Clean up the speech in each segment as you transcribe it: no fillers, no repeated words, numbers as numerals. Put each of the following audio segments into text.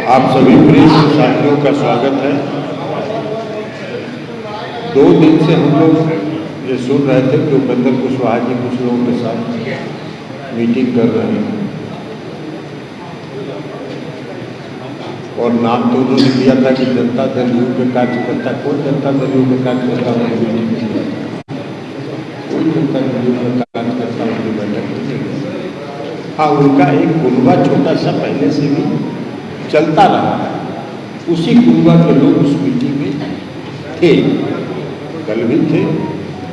आप सभी प्रेस साथियों का स्वागत है। 2 दिन से हम लोग ये सुन रहे थे कि उपेंद्र कुशवाहा जी कुछ लोगों के साथ मीटिंग कर रहे हैं और नाम तो उन्होंने दिया था कि जनता दल यू के कार्यकर्ता। कोई जनता दल यू के कार्यकर्ता उन्होंने मीटिंग नहीं किया, कोई जनता दल यू का कार्यकर्ता उनकी बैठक में नहीं गया। हाँ, उनका एक कुनबा छोटा सा पहले से भी चलता रहा है, उसी कुनबा के लोग उस मीटिंग में थे, कल भी थे,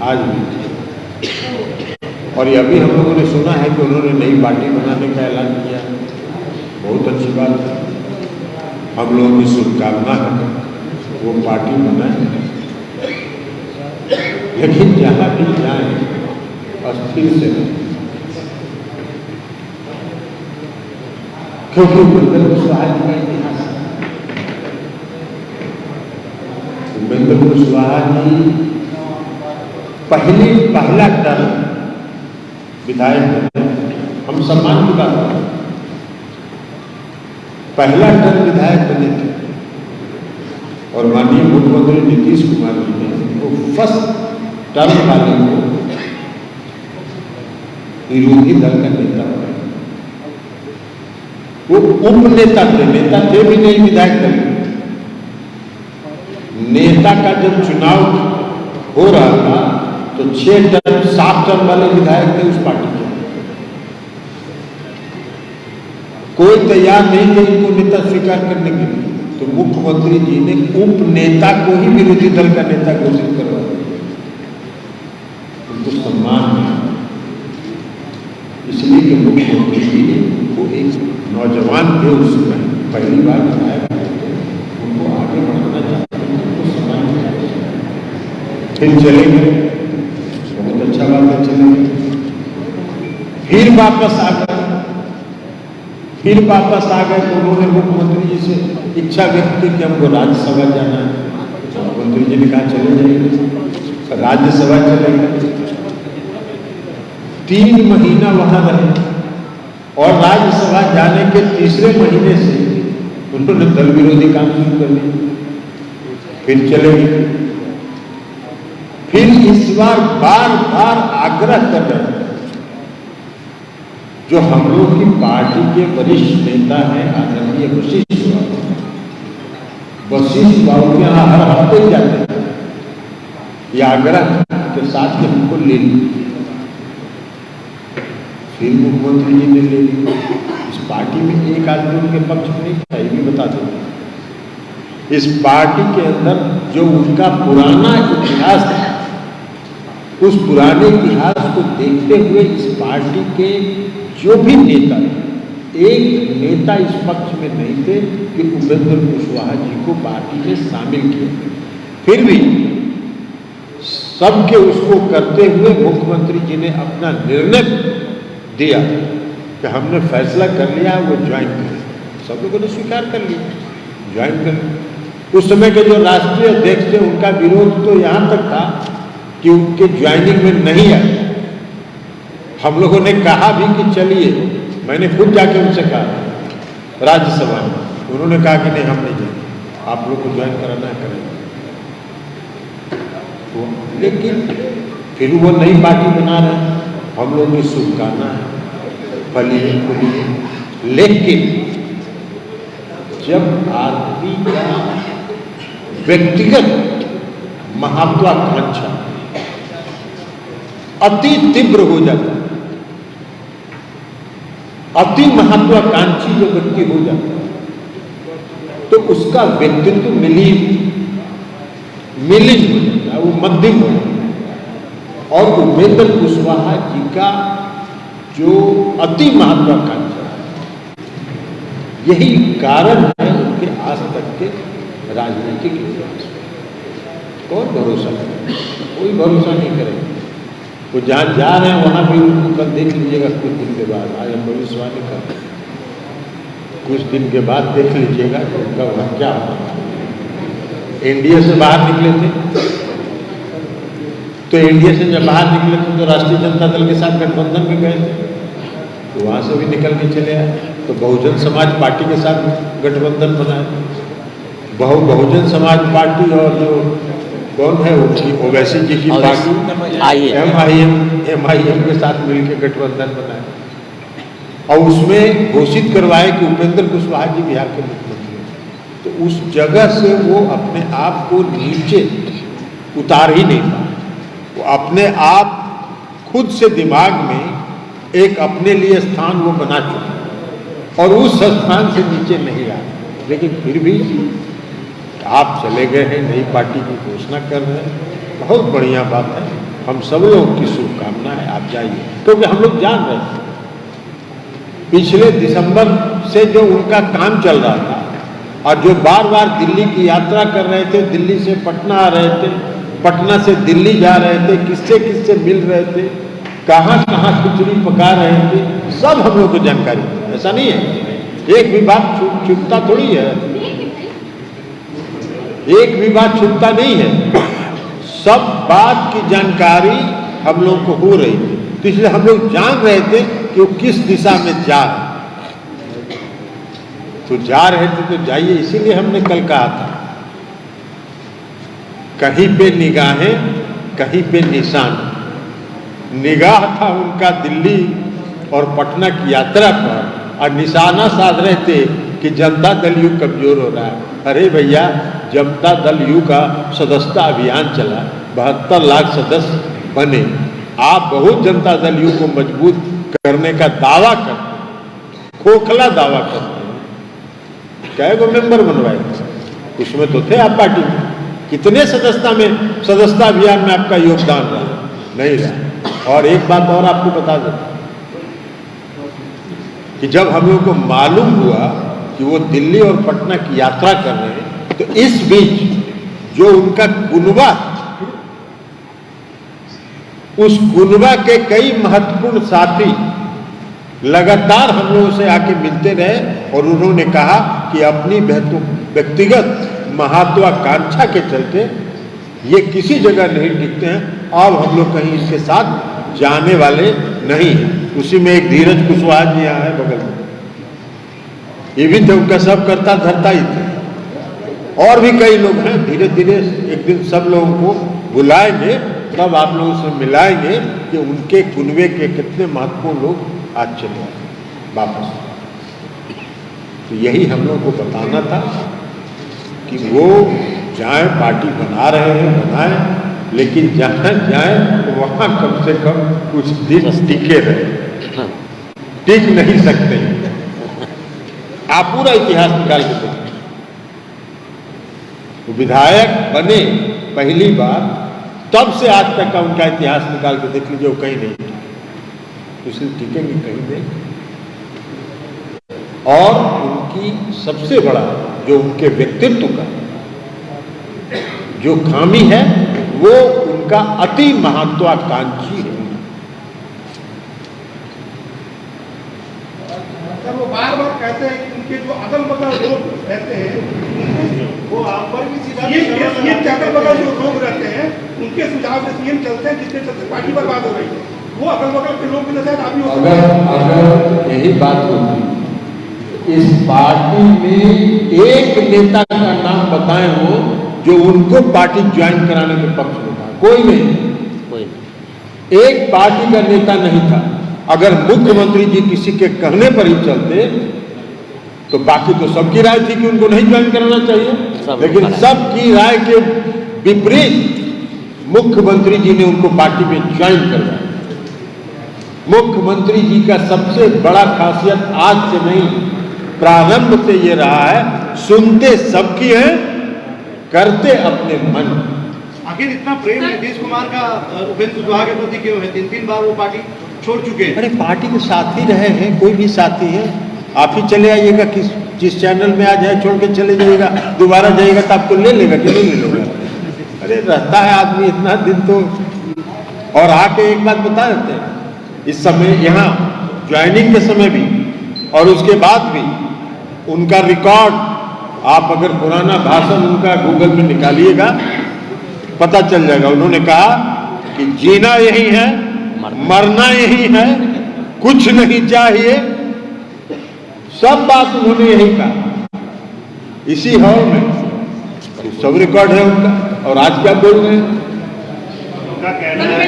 आज भी थे। और ये अभी हम लोगों ने सुना है कि उन्होंने नई पार्टी बनाने का ऐलान किया। बहुत अच्छी बात है, हम लोगों की शुभकामना है वो पार्टी बनाए, लेकिन जहाँ भी जाए अस्थिर से नहीं, क्योंकि उपेंद्र कुशवाहा जी का इतिहास है। उपेंद्र कुशवाहा जी पहला टर्म विधायक बने, हम सम्मान की बात करें, पहला टर्म विधायक बने थे और माननीय मुख्यमंत्री नीतीश कुमार जी ने उनको फर्स्ट टर्म वाले को विरोधी दल का नेता बनाया। वो उपनेता थे, नेता थे भी नहीं विधायक दल। नेता का जब चुनाव हो रहा था तो 6 टर्म 7 टर्म वाले विधायक थे उस पार्टी के। कोई तैयार नहीं थे इनको नेता स्वीकार करने के लिए, तो मुख्यमंत्री जी ने उपनेता को ही विरोधी दल का नेता घोषित करवा दिया। उनको सम्मान मिला, इसलिए कि मुख्यमंत्री जी ने उनको एक नौजवान थे, उस समय पहली बार विधायक थे, उनको आगे बढ़ाना चाहते थे, उनको सम्मान मिला। फिर चले गए, बहुत अच्छा बात है, चले गए। फिर वापस आ गए तो उन्होंने मुख्यमंत्री जी से इच्छा व्यक्त की कि हमको राज्यसभा जाना है। मुख्यमंत्री जी ने कहा चले जाइए, राज्यसभा चले गए। 3 महीना वहां रहे और राज्यसभा जाने के तीसरे महीने से उन्होंने दल विरोधी काम शुरू कर दिया। फिर चले गए। फिर इस बार बार आग्रह कर रहे हैं, जो हम लोग की पार्टी के वरिष्ठ नेता हैं आदरणीय वशिष्ठ बाबू के यहाँ हर हफ्ते जाते हैं, ये आग्रह के साथ कि हमको ले लीजिए। फिर मुख्यमंत्री जी ने ले ली। इस पार्टी में एक आदमी उनके पक्ष में नहीं था, ये भी बता देते। इस पार्टी के अंदर जो उनका पुराना इतिहास है, उस पुराने इतिहास को देखते हुए इस पार्टी के जो भी नेता थे, एक नेता इस पक्ष में नहीं थे कि उपेंद्र कुशवाहा जी को पार्टी में शामिल किया। फिर भी सबके उसको करते हुए मुख्यमंत्री जी ने अपना निर्णय दिया कि हमने फैसला कर लिया वो ज्वाइन करें। सब लोगों ने स्वीकार कर लिया, ज्वाइन कर। उस समय के जो राष्ट्रीय अध्यक्ष थे उनका विरोध तो यहाँ तक था कि उनके ज्वाइनिंग में नहीं आए। हम लोगों ने कहा भी कि चलिए, मैंने खुद जाके उनसे कहा राज्यसभा में, उन्होंने कहा कि नहीं हम नहीं जाएंगे, आप लोग को ज्वाइन कराना है करेंगे। लेकिन फिर वो नई पार्टी बना रहे हैं, हम लोगों की शुभकामना है, फलिए फूलिए। लेकिन जब आदमी का व्यक्तिगत महत्वाकांक्षा अति तीव्र हो जाता है, अति महत्वाकांक्षी जो व्यक्ति हो जाता है, तो उसका व्यक्तित्व मिलिन हो जाता है, वो मध्यम हो जाता है। और उपेंद्र कुशवाहा जी का जो अति महत्वाकांक्षा है, यही कारण है उनके आज तक के राजनीतिक इतिहास। कौन भरोसा करे? कोई भरोसा नहीं करेगा। वो जहाँ जा रहे हैं वहाँ भी उनको कल देख लीजिएगा, कुछ दिन के बाद, आज हम भविष्यवाणी कर, कुछ दिन के बाद देख लीजिएगा कि उनका वहाँ क्या होगा। एनडीए से बाहर निकले थे, तो एनडीए से जब बाहर निकले थे तो राष्ट्रीय जनता दल के साथ गठबंधन में गए थे। तो वहाँ से भी निकल के चले आए। तो बहुजन समाज पार्टी के साथ गठबंधन बनाए। बहुजन समाज पार्टी और जो कौन है उनकी ओवैसी जी की पार्टी MIM के साथ मिलकर गठबंधन बनाए और उसमें घोषित करवाए कि उपेंद्र कुशवाहा जी बिहार के मुख्यमंत्री हैं। तो उस जगह से वो अपने आप को नीचे उतार ही नहीं पाए। वो अपने आप खुद से दिमाग में एक अपने लिए स्थान वो बना चुके और उस स्थान से नीचे नहीं आए। लेकिन फिर भी आप चले गए हैं, नई पार्टी की घोषणा कर रहे हैं, बहुत बढ़िया बात है। हम सब लोगों की शुभकामना है, आप जाइए। क्योंकि हम लोग जान रहे हैं पिछले दिसंबर से जो उनका काम चल रहा था और जो बार बार दिल्ली की यात्रा कर रहे थे, दिल्ली से पटना आ रहे थे, पटना से दिल्ली जा रहे थे, किससे किससे मिल रहे थे, कहाँ कहाँ खिचड़ी पका रहे थे, सब हम लोग को जानकारी है। ऐसा नहीं है, एक भी बात छुपता थोड़ी है, एक भी बात छुपता नहीं है। सब बात की जानकारी हम लोग को हो रही थी, तो इसलिए हम लोग जान रहे थे कि वो किस दिशा में जा रहे। तो जा रहे थे तो जाइए, इसीलिए हमने कल कहा था कहीं पे निगाहें कहीं पे निशान। निगाह था उनका दिल्ली और पटना की यात्रा पर और निशाना साध रहे थे कि जनता दल यू कमजोर हो रहा है। अरे भैया, जनता दल यू का सदस्यता अभियान चला, 72 लाख सदस्य बने। आप बहुत जनता दल यू को मजबूत करने का दावा करते, खोखला दावा करते हैं। क्या को मेंबर बनवाए, उसमें तो थे आप पार्टी में। कितने सदस्यता अभियान में आपका योगदान रहा? नहीं रहा। और एक बात और आपको बता देता कि जब हम लोग को मालूम हुआ कि वो दिल्ली और पटना की यात्रा कर रहे हैं, तो इस बीच जो उनका कुनबा, उस कुनबा के कई महत्वपूर्ण साथी लगातार हम लोगों से आके मिलते रहे और उन्होंने कहा कि अपनी व्यक्तिगत महत्वाकांक्षा के चलते ये किसी जगह नहीं टिकते हैं, अब हम लोग कहीं इसके साथ जाने वाले नहीं हैं। उसी में एक धीरज कुशवाहा जी यहाँ है बगल में, ये भी तो उनका सब करता धरता ही थे। और भी कई लोग हैं। धीरे धीरे एक दिन सब लोगों को बुलाएंगे, तब आप लोगों से मिलाएंगे कि उनके कुनबे के कितने महत्वपूर्ण लोग आज चले आए वापस। तो यही हम लोग को बताना था कि वो जाए, पार्टी बना रहे हैं बनाए, लेकिन जहाँ जाए तो वहाँ कम से कम कुछ दिन टिके रहे। टिक नहीं सकते। आप पूरा इतिहास निकाल के देखिए। तो विधायक बने पहली बार, तब से आज तक का उनका इतिहास निकाल के देख लीजिए, वो कहीं नहीं, तो इसलिए टिकेंगे कहीं नहीं। और उनकी सबसे बड़ा जो उनके व्यक्तित्व का जो खामी है, वो उनका अति महत्वाकांक्षी है। वो बार बार कहते हैं कि उनके जो अगल बगल लोग रहते हैं, वो आप पर भी सीधा ये अगल बगल जो लोग रहते हैं, उनके सुझाव से सीएम चलते हैं, जिसके चलते पार्टी बर्बाद हो रही है। वो अगल बगल के लोग भी अगर यही बात होती, इस पार्टी में एक नेता का नाम बताए हो जो उनको पार्टी ज्वाइन कराने के पक्ष में था, कोई नहीं। एक पार्टी का नेता नहीं था। अगर मुख्यमंत्री जी किसी के कहने पर ही चलते तो बाकी तो सबकी राय थी कि उनको नहीं ज्वाइन कराना चाहिए, लेकिन सबकी राय के विपरीत मुख्यमंत्री जी ने उनको पार्टी में ज्वाइन करवाया। मुख्यमंत्री जी का सबसे बड़ा खासियत आज से नहीं, प्रारंभ से ये रहा है, सुनते सबकी है, करते अपने मन। आखिर इतना प्रेम नीतीश कुमार का उपेंद्र कुशवाहा के प्रति क्यों है? 3 बार वो पार्टी छोड़ चुके हैं। अरे पार्टी के साथ ही रहे हैं, कोई भी साथी है। आप ही चले आइएगा, जिस चैनल में आ जाए छोड़ के चले जाइएगा, दोबारा जाइएगा तो आपको ले लेगा कि नहीं ले लेगा? अरे रहता है आदमी इतना दिन तो। और आके एक बात बता देते हैं, इस समय यहाँ ज्वाइनिंग के समय भी और उसके बाद भी उनका रिकॉर्ड, आप अगर पुराना भाषण उनका गूगल में निकालिएगा पता चल जाएगा। उन्होंने कहा कि जीना यही है, मरना यही है, कुछ नहीं चाहिए, सब बात उन्होंने यही कहा इसी हॉल में, सब रिकॉर्ड है उनका। और आज क्या बोल रहे हैं? उनका कहना है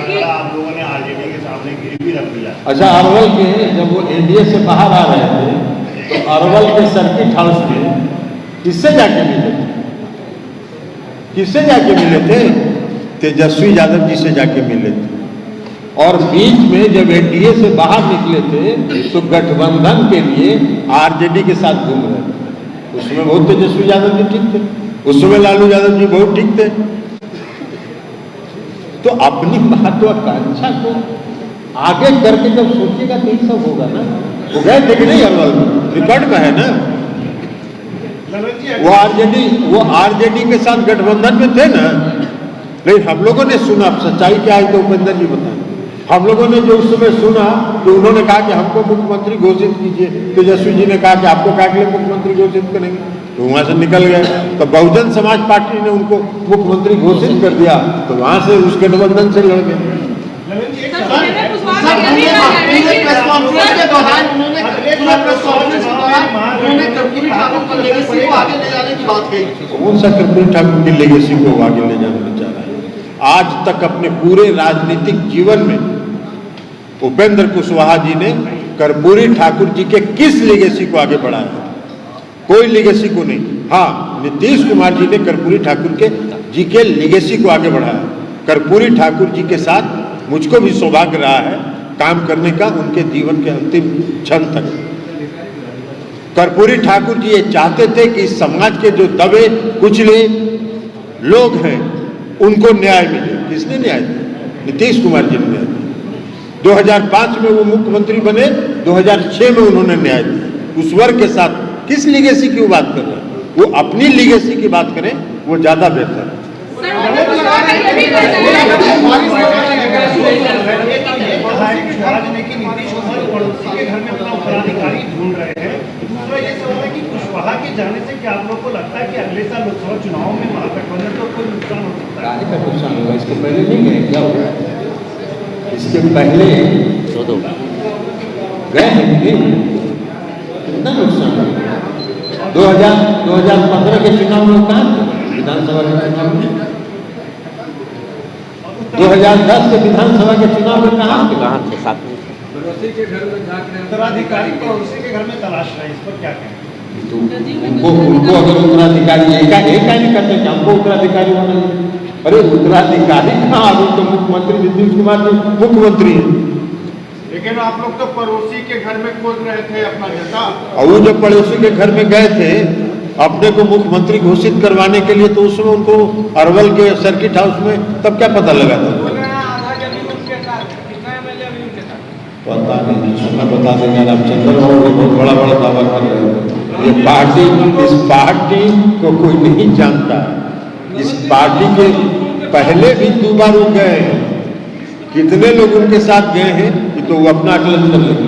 कि आप लोगों ने आरजेडी के सामने गिरवी रख दिया। अच्छा, अरवल के जब वो एनडीए से बाहर आ रहे थे तो अरवल के सर्किट हाउस में किससे जाके मिले थे? किससे जाके मिले थे? तेजस्वी यादव जी से जाके मिले थे। और बीच में जब एनडीए से बाहर निकले थे तो गठबंधन के लिए आरजेडी के साथ घूम रहे थे। उसमें बहुत तेजस्वी यादव जी ठीक थे, उस समय लालू यादव जी बहुत ठीक थे। तो अपनी महत्वाकांक्षा को आगे करके जब सोचिएगा तो ये सब होगा ना। वो गए थे कि नहीं अरवल में? रिकॉर्ड में है ना। वो आरजेडी के साथ गठबंधन में थे ना। लेकिन हम लोगों ने सुना, सच्चाई क्या है तो उपेंद्र जी बताएं। हम लोगों ने जो उस समय सुना कि उन्होंने कहा कि हमको मुख्यमंत्री घोषित कीजिए, तेजस्वी जी ने कहा कि आपको क्या के लिए मुख्यमंत्री घोषित करेंगे, तो वहां से निकल गए। तो बहुजन समाज पार्टी ने उनको मुख्यमंत्री घोषित कर दिया, तो वहां से उस गठबंधन से लड़ गए। कौन सा कर्पूरी ठाकुर की लेगेसी को आगे ले जाना चाह रहा है? आज तक अपने पूरे राजनीतिक जीवन में उपेंद्र कुशवाहा जी ने कर्पूरी ठाकुर जी के किस लेगेसी को आगे बढ़ाया? कोई लेगेसी को नहीं। हाँ, नीतीश कुमार जी ने कर्पूरी ठाकुर के जी के लेगेसी को आगे बढ़ाया। कर्पूरी ठाकुर जी के साथ मुझको भी सौभाग्य रहा है काम करने का, उनके जीवन के अंतिम क्षण तक। कर्पूरी ठाकुर जी ये चाहते थे कि समाज के जो दबे कुचले लोग हैं उनको न्याय मिले। किसने न्याय दिया? नीतीश कुमार जी ने न्याय दिया। 2005 में वो मुख्यमंत्री बने, 2006 में उन्होंने न्याय दिया। उस वर्ग के साथ किस लीगेसी की बात कर रहे हैं? वो अपनी लीगेसी की बात करें, वो ज्यादा बेहतर है। कुशवाहा के जाने से क्या आप लोग को लगता है कि अगले साल लोकसभा चुनाव में महागठबंधन को कोई नुकसान हो सकता है? का नुकसान होगा। इसके पहले नहीं गए, क्या होगा? इसके पहले गए हैं, कितना नुकसान होगा? 2015 के चुनाव में कहाँ थे? विधानसभा के चुनाव में 2010 के विधानसभा के चुनाव में कहाँ थे? साथ में उत्तराधिकारी को उसी के घर में तलाश रहे, इस पर क्या कहें? तो उनको अगर उत्तराधिकारी एक नहीं करते कि हमको उत्तराधिकारी होना है। अरे उत्तराधिकारी कहाँ? अभी तो मुख्यमंत्री नीतीश कुमार जी मुख्यमंत्री हैं। लेकिन आप लोग तो पड़ोसी के घर में खोज रहे थे अपना नेता। और वो जब पड़ोसी के घर में गए थे अपने को मुख्यमंत्री घोषित करवाने के लिए, तो उस समय उनको अरवल के सर्किट हाउस में तब क्या पता लगा था? पता नहीं, मैं बता देंगे रामचंद्र और बहुत बड़ा बड़ा दावा कर रहे हैं। ये पार्टी, इस पार्टी को कोई नहीं जानता। इस पार्टी के पहले भी 2 बार वो गए हैं। कितने लोग उनके साथ गए हैं कि तो वो अपना आकलन कर लेंगे।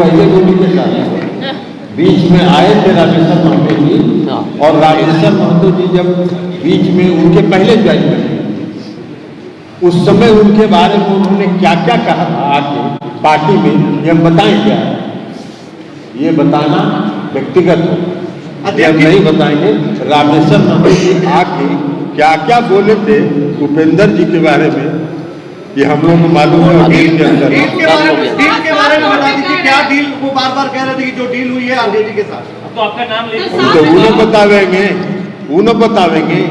पहले उन्हीं के साथ बीच में आए थे रामेश्वर महतो जी, और रामेश्वर महतो जी जब बीच में उनके पहले ज्वाइन करे, उस समय उनके बारे में उन्होंने क्या क्या कहा आके पार्टी में, ये हम बताएं क्या? ये बताना व्यक्तिगत हो, ये हम नहीं बताएंगे। रामेश्वर महतो जी आके क्या क्या बोले थे उपेंद्र जी के बारे में, ये हम लोग को मालूम है। डील के अंदर डील के बारे में बता दीजिए, क्या डील? वो बार बार कह रहे थे कि जो डील हुई है आरजेडी के साथ, तो आपका नाम ले तो उन्हें बतावेंगे, उन्हें बतावेंगे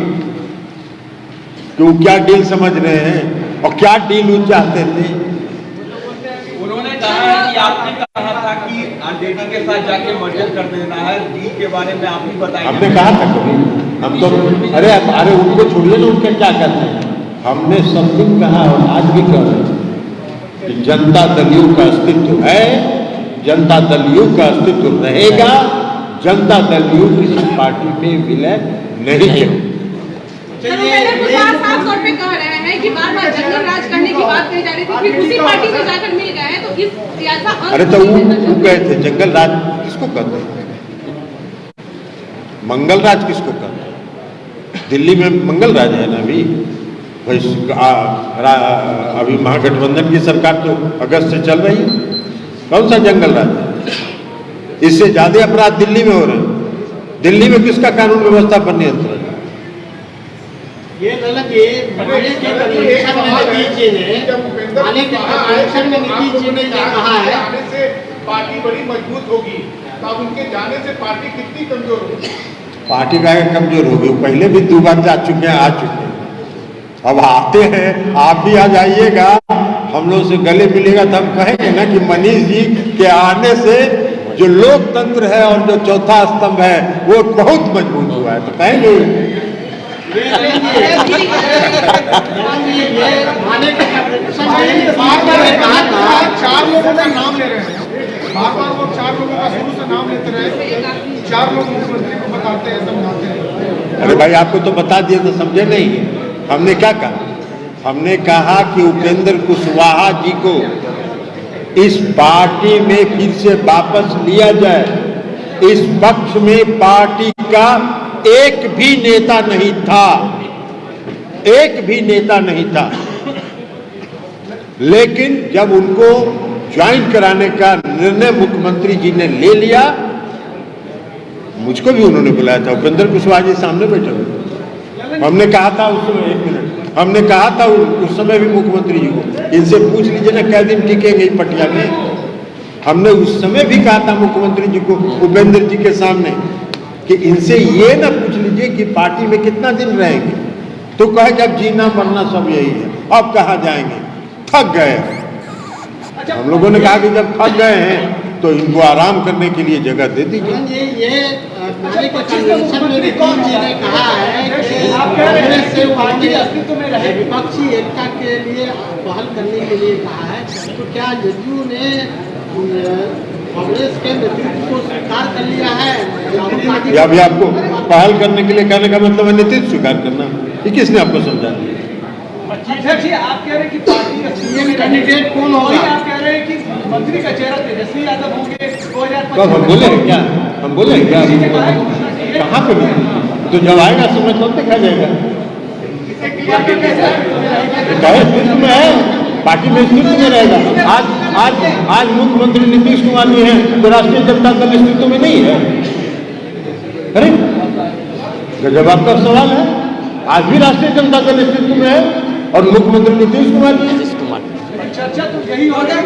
कि वो क्या डील समझ रहे हैं और क्या डील वो चाहते थे। उन्होंने कहा है कि आपने कहा था कि आरजेडी के साथ जाके मर्जर कर देना है, डील के बारे में आप ही बताइए। हमने कहा था कभी? हम तो अरे उनको छोड़िए ना, उनके क्या कहते हैं। हमने सब दिन कहा और आज भी कह रहे हैं कि जनता दल का अस्तित्व है, जनता दल का अस्तित्व रहेगा, जनता दल किसी पार्टी में विलय नहीं है। साफ तौर पे कह रहे हैं कि बार बार जंगल राज करने की बात कही जा रही थी, फिर उसी पार्टी से जाकर मिल गए हैं, तो इस ऐसा। अरे तो वो गए थे, जंगल राज किसको कहते हैं? मंगल राज किसको कहते हैं? दिल्ली में मंगल राज है ना अभी, अभी महागठबंधन की सरकार तो अगस्त से चल रही है, कौन सा जंगल राज है? इससे ज्यादा अपराध दिल्ली में हो रहे हैं। दिल्ली में किसका कानून व्यवस्था पर नियंत्रण है? ये गलत है। माने के कन्वेंशन में नीतीश जी ने माने के कन्वेंशन में नीतीश जी ने क्या कहा है, आने से पार्टी बड़ी मजबूत होगी, तो अब उनके जाने से पार्टी कितनी कमजोर होगी? पार्टी का कमजोर होगी, पहले भी 2 बार जा चुके हैं, आ चुके हैं, अब आते हैं। आप भी आ जाइएगा, हम लोग से गले मिलेगा तो हम कहेंगे ना कि मनीष जी के आने से जो लोकतंत्र है और जो चौथा स्तंभ है वो बहुत मजबूत हुआ है, तो कहेंगे। माने के कन्वेंशन में कहा था 4 लोगों का नाम ले रहे हैं, बार-बार वो 4 लोगों का शुरू से नाम लेते रहे, 4 लोग मुख्यमंत्री को बताते हैं, समझाते हैं। अरे भाई, आपको तो बता दिए तो समझे नहीं। हमने क्या कहा? हमने कहा कि उपेंद्र कुशवाहा जी को इस पार्टी में फिर से वापस लिया जाए। इस पक्ष में पार्टी का एक भी नेता नहीं था, एक भी नेता नहीं था, लेकिन जब उनको ज्वाइन कराने का निर्णय मुख्यमंत्री जी ने ले लिया, मुझको भी उन्होंने बुलाया था, उपेंद्र कुशवाहा जी सामने बैठे हुए। हमने कहा था उस समय, 1 मिनट, हमने कहा था उस समय भी मुख्यमंत्री जी को, इनसे पूछ लीजिए ना क्या दिन टिकेंगे पटिया में। हमने उस समय भी कहा था मुख्यमंत्री जी को, उपेंद्र जी के सामने, कि इनसे ये ना पूछ लीजिए कि पार्टी में कितना दिन रहेंगे, तो कहे कि अब जीना मरना सब यही है, अब कहाँ जाएंगे, थक गए। हम लोगों ने कहा कि जब थक गए हैं तो इनको आराम करने के लिए जगह दे दीजिए। ये माने के कन्वेंशन में नीतीश जी ने कहा है कि कांग्रेस से पार्टी अस्तित्व में रहे, विपक्षी एकता के लिए पहल करने के लिए कहा है। तो क्या जदयू ने कांग्रेस के नेतृत्व को स्वीकार कर लिया है? या भी आपको पहल करने के लिए कहने का मतलब है नेतृत्व स्वीकार करना, ये किसने आपको समझा? अध्यक्ष जी, आप कह रहे हैं कि पार्टी का सीएम कैंडिडेट कौन होगा? आप कह रहे हैं कि मंत्री का चेहरा तेजस्वी यादव होंगे 2025। कब हम बोले हैं क्या? हम बोले हैं क्या? कहाँ पे बोले? तो जब आएगा समय तब देखा जाएगा। स्थिति में है, पार्टी में स्थिति में रहेगा। आज मुख्यमंत्री नीतीश कुमार जी हैं, तो राष्ट्रीय जनता दल स्थिति में नहीं है। अरे गजब आपका सवाल है। आज भी राष्ट्रीय जनता दल स्थिति में है और मुख्यमंत्री नीतीश कुमार जी। चर्चा तो यही हो रहा है।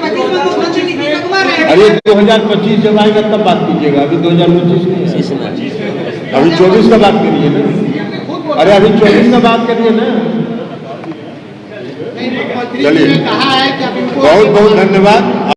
अरे 2025 जब आएगा तब बात कीजिएगा, अभी 2025 नहीं है, अभी 24 का बात करिए ना। अरे अभी 24 का बात करिए ना। चलिए, बहुत बहुत धन्यवाद।